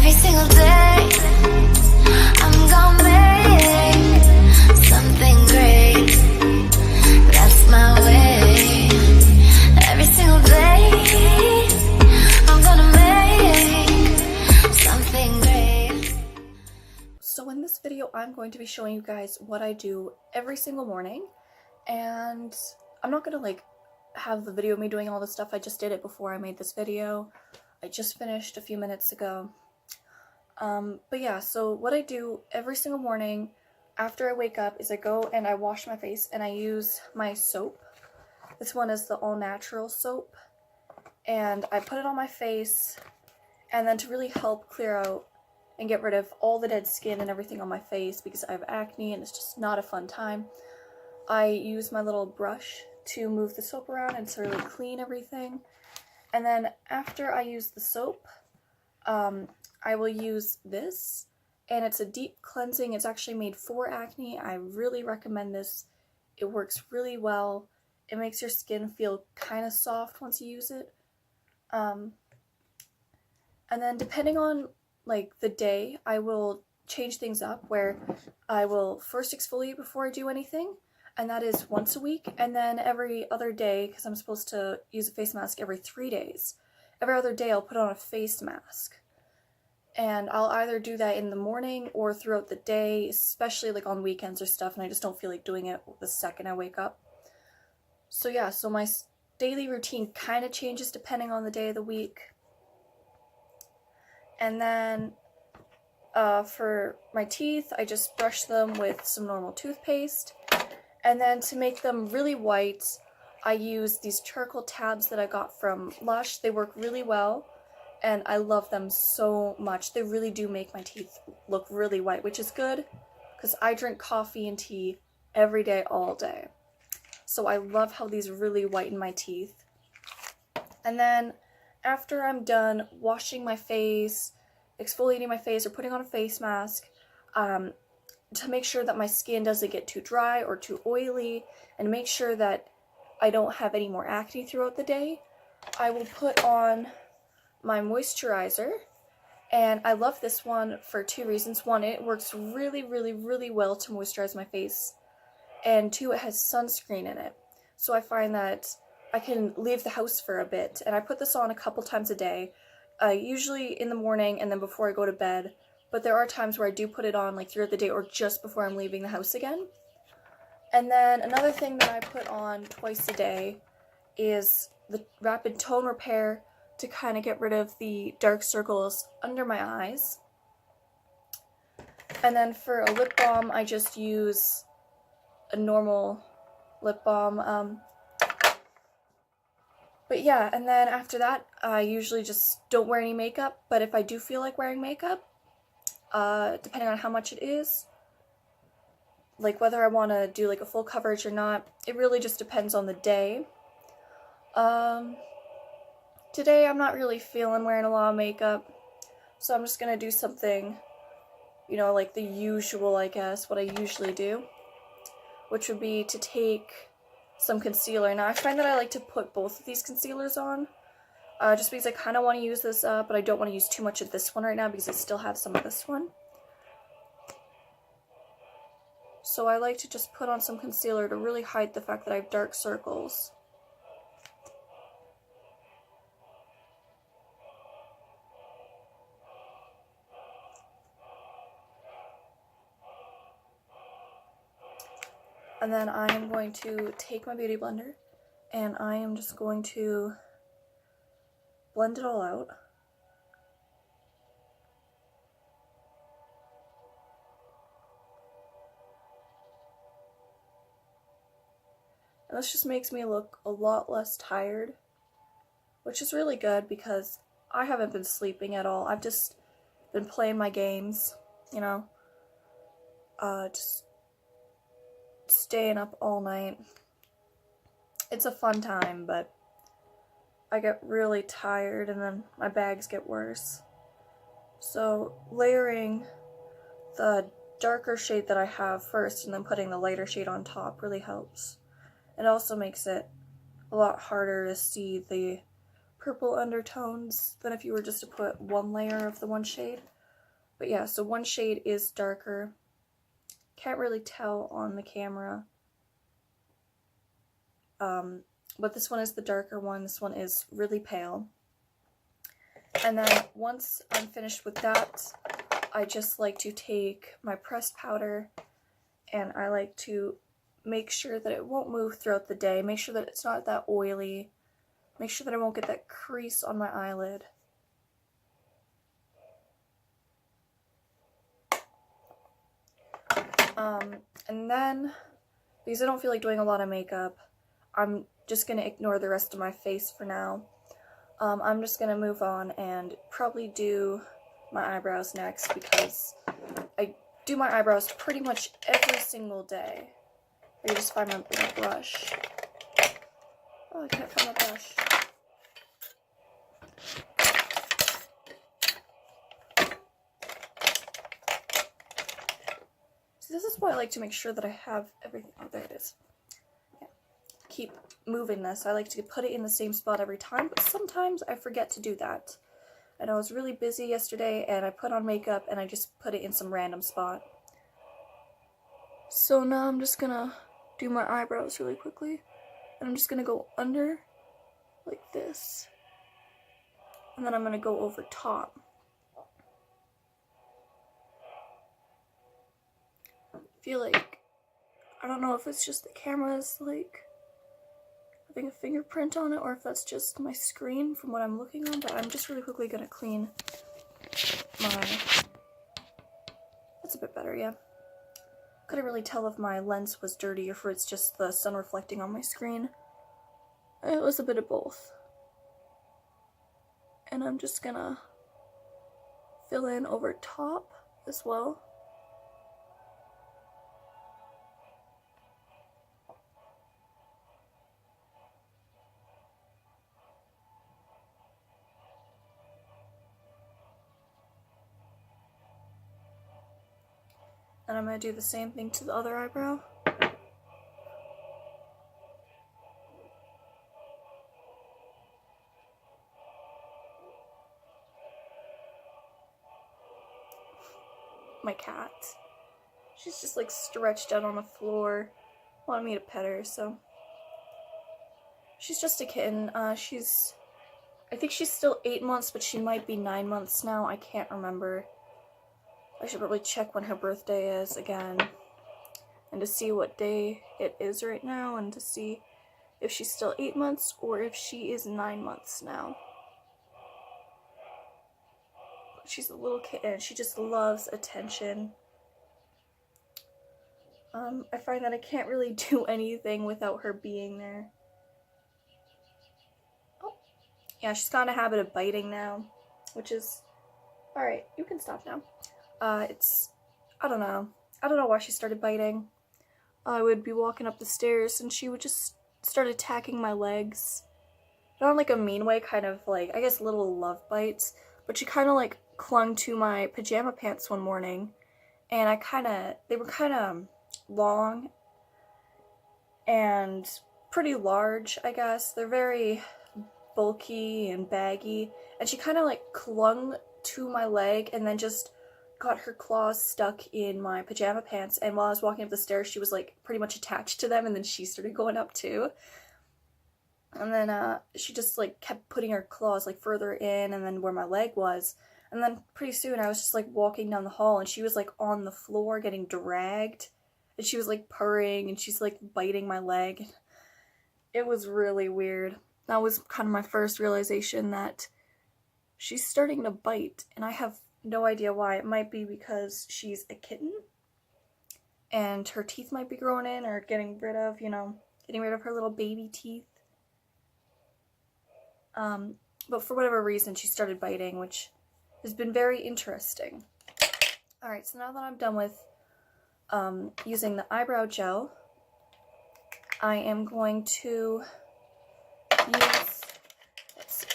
Every single day, I'm gonna make something great. That's my way. Every single day, I'm gonna make something great. So in this video, I'm going to be showing you guys what I do every single morning, and I'm not gonna like have the video of me doing all this stuff. I just did it before I made this video. I just finished a few minutes ago. But yeah, so what I do every single morning after I wake up is I go and I wash my face and I use my soap. This one is the all natural soap, and I put it on my face, and then to really help clear out and get rid of all the dead skin and everything on my face, because I have acne and it's just not a fun time, I use my little brush to move the soap around and to really clean everything. And then after I use the soap, I will use this, and it's a deep cleansing. It's actually made for acne. I really recommend this. It works really well. It makes your skin feel kind of soft once you use it. And then depending on like the day, I will change things up where I will first exfoliate before I do anything, and that is once a week, and then every other day, because I'm supposed to use a face mask every 3 days, every other day I'll put on a face mask. And I'll either do that in the morning or throughout the day, especially like on weekends or stuff, and I just don't feel like doing it the second I wake up. So yeah, so my daily routine kind of changes depending on the day of the week. And then for my teeth, I just brush them with some normal toothpaste. And then to make them really white, I use these charcoal tabs that I got from Lush. They work really well, and I love them so much. They really do make my teeth look really white, which is good because I drink coffee and tea every day, all day. So I love how these really whiten my teeth. And then after I'm done washing my face, exfoliating my face, or putting on a face mask, to make sure that my skin doesn't get too dry or too oily, and make sure that I don't have any more acne throughout the day, I will put on my moisturizer. And I love this one for 2 reasons. One, it works really, really, really well to moisturize my face. And 2, it has sunscreen in it. So I find that I can leave the house for a bit. And I put this on a couple times a day, usually in the morning and then before I go to bed. But there are times where I do put it on like throughout the day or just before I'm leaving the house again. And then another thing that I put on twice a day is the Rapid Tone Repair to kind of get rid of the dark circles under my eyes. And then for a lip balm, I just use a normal lip balm. But yeah, and then after that, I usually just don't wear any makeup. But if I do feel like wearing makeup, depending on how much it is, like whether I want to do like a full coverage or not, it really just depends on the day. Today I'm not really feeling wearing a lot of makeup, so I'm just gonna do something, you know, like the usual, I guess, what I usually do, which would be to take some concealer. Now I find that I like to put both of these concealers on, just because I kind of want to use this up, but I don't want to use too much of this one right now because I still have some of this one. So I like to just put on some concealer to really hide the fact that I have dark circles. And then I am going to take my beauty blender and I am just going to blend it all out. And this just makes me look a lot less tired, which is really good because I haven't been sleeping at all. I've just been playing my games, you know, just staying up all night. It's a fun time, but I get really tired and then my bags get worse. So layering the darker shade that I have first and then putting the lighter shade on top really helps. It also makes it a lot harder to see the purple undertones than if you were just to put one layer of the one shade. But yeah, so one shade is darker. Can't really tell on the camera. But this one is the darker one. This one is really pale. And then once I'm finished with that, I just like to take my pressed powder and I like to make sure that it won't move throughout the day. Make sure that it's not that oily. Make sure that I won't get that crease on my eyelid. And then, because I don't feel like doing a lot of makeup, I'm just going to ignore the rest of my face for now. I'm just going to move on and probably do my eyebrows next, because I do my eyebrows pretty much every single day. I just find my brush. Oh, I can't find my brush. So this is why I like to make sure that I have everything. Oh, there it is. Yeah. Keep moving this. I like to put it in the same spot every time, but sometimes I forget to do that. And I was really busy yesterday and I put on makeup and I just put it in some random spot. So now I'm just gonna do my eyebrows really quickly. And I'm just gonna go under like this. And then I'm gonna go over top. I feel like, I don't know if it's just the camera's like having a fingerprint on it or if that's just my screen from what I'm looking on, but I'm just really quickly gonna clean my, that's a bit better, yeah. Couldn't really tell if my lens was dirty or if it's just the sun reflecting on my screen. It was a bit of both. And I'm just gonna fill in over top as well. And I'm going to do the same thing to the other eyebrow. My cat. She's just like stretched out on the floor, wanting me to pet her, so. She's just a kitten. I think she's still 8 months, but she might be 9 months now. I can't remember. I should probably check when her birthday is again, and to see what day it is right now, and to see if she's still 8 months or if she is 9 months now. She's a little kitten. She just loves attention. I find that I can't really do anything without her being there. Oh, yeah, she's got in a habit of biting now, which is, alright, you can stop now. I don't know why she started biting. I would be walking up the stairs and she would just start attacking my legs. Not in like a mean way, kind of like, I guess little love bites, but she kind of like clung to my pajama pants one morning, and they were kind of long and pretty large, I guess. They're very bulky and baggy, and she kind of like clung to my leg and then just got her claws stuck in my pajama pants, and while I was walking up the stairs she was like pretty much attached to them, and then she started going up too. And then she just like kept putting her claws like further in and then where my leg was. And then pretty soon I was just like walking down the hall and she was like on the floor getting dragged. And she was like purring and she's like biting my leg. It was really weird. That was kind of my first realization that she's starting to bite, and I have no idea why. It might be because she's a kitten and her teeth might be growing in or getting rid of her little baby teeth. But for whatever reason she started biting, which has been very interesting. Alright, so now that I'm done with using the eyebrow gel, I am going to use,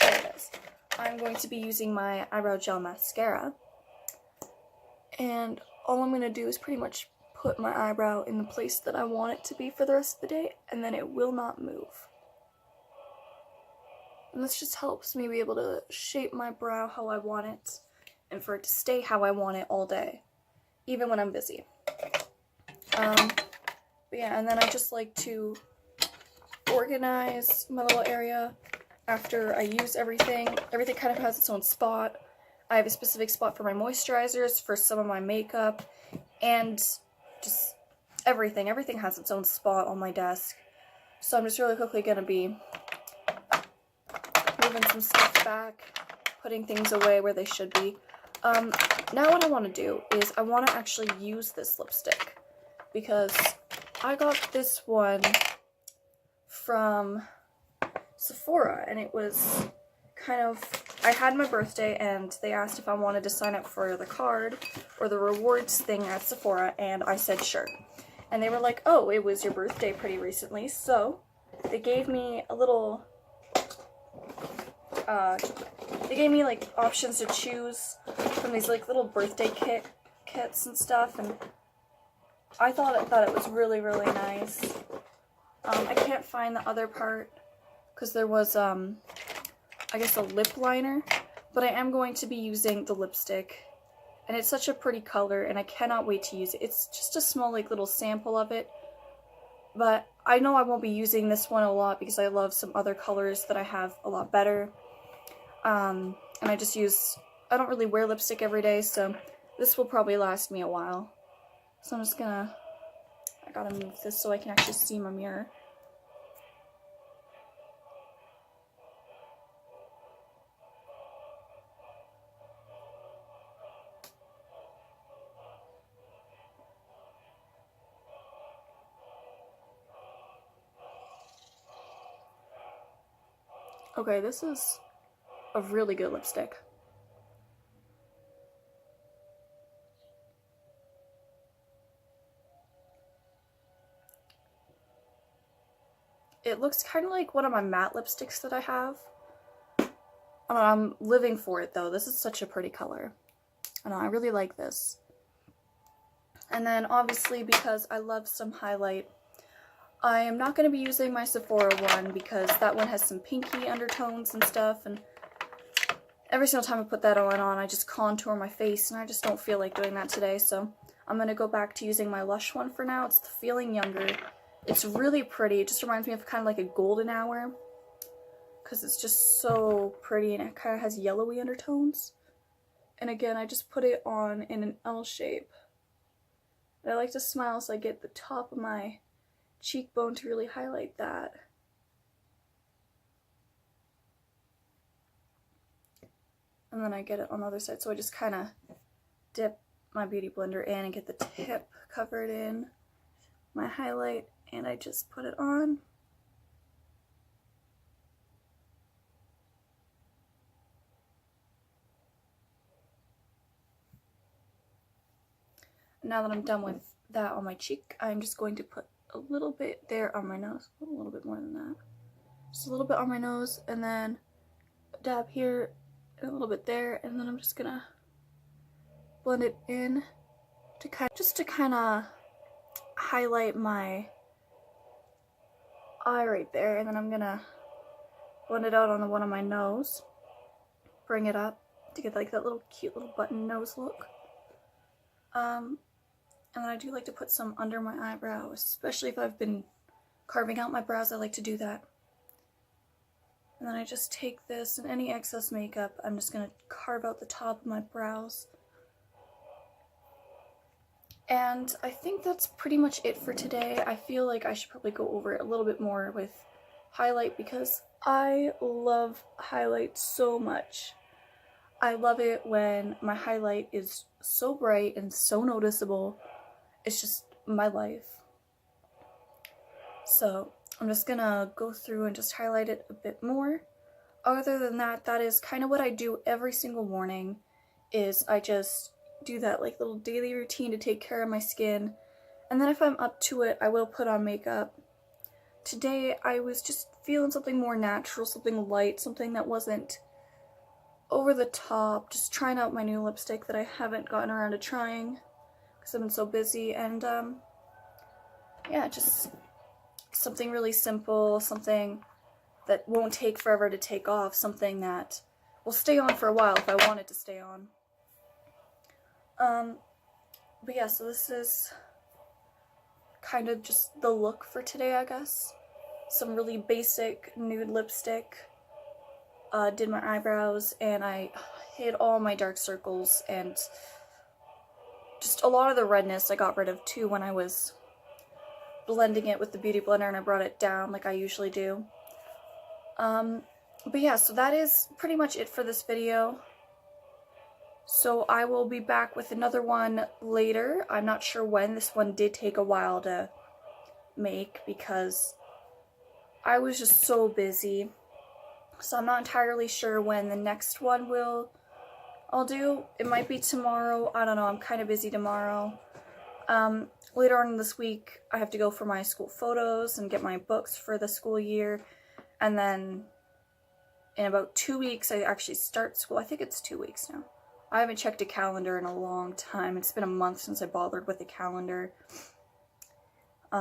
there it is. I'm going to be using my eyebrow gel mascara, and all I'm going to do is pretty much put my eyebrow in the place that I want it to be for the rest of the day, and then it will not move. And this just helps me be able to shape my brow how I want it. and for it to stay how I want it all day, even when I'm busy. But yeah, and then I just like to organize my little area after I use everything. Everything kind of has its own spot. I have a specific spot for my moisturizers, for some of my makeup, and just everything. Everything has its own spot on my desk. So I'm just really quickly going to be moving some stuff back, putting things away where they should be. Now what I want to do is I want to actually use this lipstick, because I got this one from Sephora, and it was kind of, I had my birthday and they asked if I wanted to sign up for the card or the rewards thing at Sephora, and I said sure. And they were like, oh, it was your birthday pretty recently, so they gave me a little, they gave me like options to choose from these like little birthday kits and stuff, and I thought it was really, really nice. I can't find the other part because there was, I guess, a lip liner, but I am going to be using the lipstick, and it's such a pretty color, and I cannot wait to use it. It's just a small, like, little sample of it, but I know I won't be using this one a lot because I love some other colors that I have a lot better, and I don't really wear lipstick every day, so this will probably last me a while. So I'm just gonna, I gotta move this so I can actually see my mirror. Okay, this is a really good lipstick. It looks kind of like one of my matte lipsticks that I have. I'm living for it though. This is such a pretty color. I really like this. And then obviously, because I love some highlight, I am not going to be using my Sephora one because that one has some pinky undertones and stuff, and every single time I put that on, I just contour my face, and I just don't feel like doing that today, so I'm going to go back to using my Lush one for now. It's the Feeling Younger. It's really pretty. It just reminds me of kind of like a golden hour, because it's just so pretty, and it kind of has yellowy undertones. And again, I just put it on in an L shape. And I like to smile so I get the top of my cheekbone to really highlight that. And then I get it on the other side, so I just kind of dip my beauty blender in and get the tip covered in my highlight, and I just put it on. Now that I'm done with that on my cheek, I'm just going to put a little bit there on my nose, a little bit more than that. Just a little bit on my nose, and then a dab here, and a little bit there, and then I'm just gonna blend it in to kind of highlight my eye right there, and then I'm gonna blend it out on the one on my nose, bring it up to get like that little cute little button nose look. And then I do like to put some under my eyebrow, especially if I've been carving out my brows. I like to do that. And then I just take this and any excess makeup, I'm just going to carve out the top of my brows. And I think that's pretty much it for today. I feel like I should probably go over it a little bit more with highlight because I love highlight so much. I love it when my highlight is so bright and so noticeable. It's just my life. So I'm just gonna go through and just highlight it a bit more. Other than that, that is kind of what I do every single morning, is I just do that like little daily routine to take care of my skin. And then if I'm up to it, I will put on makeup. Today I was just feeling something more natural, something light, something that wasn't over the top, just trying out my new lipstick that I haven't gotten around to trying because I've been so busy, and yeah, just something really simple, something that won't take forever to take off, something that will stay on for a while if I want it to stay on. But yeah, so this is kind of just the look for today, I guess. Some really basic nude lipstick. Did my eyebrows, and I hid all my dark circles, and just a lot of the redness I got rid of too when I was blending it with the beauty blender, and I brought it down like I usually do. But yeah, so that is pretty much it for this video. So I will be back with another one later. I'm not sure when. This one did take a while to make because I was just so busy. So I'm not entirely sure when the next one I'll do. It might be tomorrow. I don't know. I'm kind of busy tomorrow. Later on this week, I have to go for my school photos and get my books for the school year. And then in about 2 weeks, I actually start school. I think it's 2 weeks now. I haven't checked a calendar in a long time. It's been a month since I bothered with the calendar.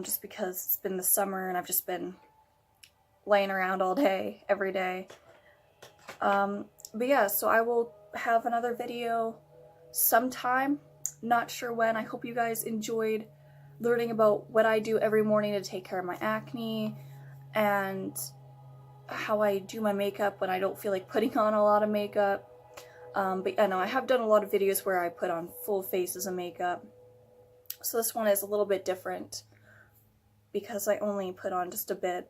Just because it's been the summer and I've just been laying around all day, every day. But yeah, so I will have another video sometime. Not sure when. I hope you guys enjoyed learning about what I do every morning to take care of my acne and how I do my makeup when I don't feel like putting on a lot of makeup. But I know I have done a lot of videos where I put on full faces of makeup. So this one is a little bit different because I only put on just a bit.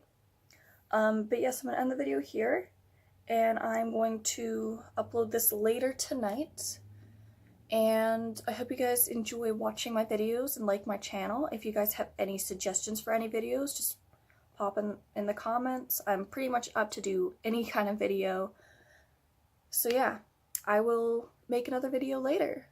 But yes, I'm going to end the video here, and I'm going to upload this later tonight. And I hope you guys enjoy watching my videos and like my channel. If you guys have any suggestions for any videos, just pop in the comments. I'm pretty much up to do any kind of video. So yeah, I will make another video later.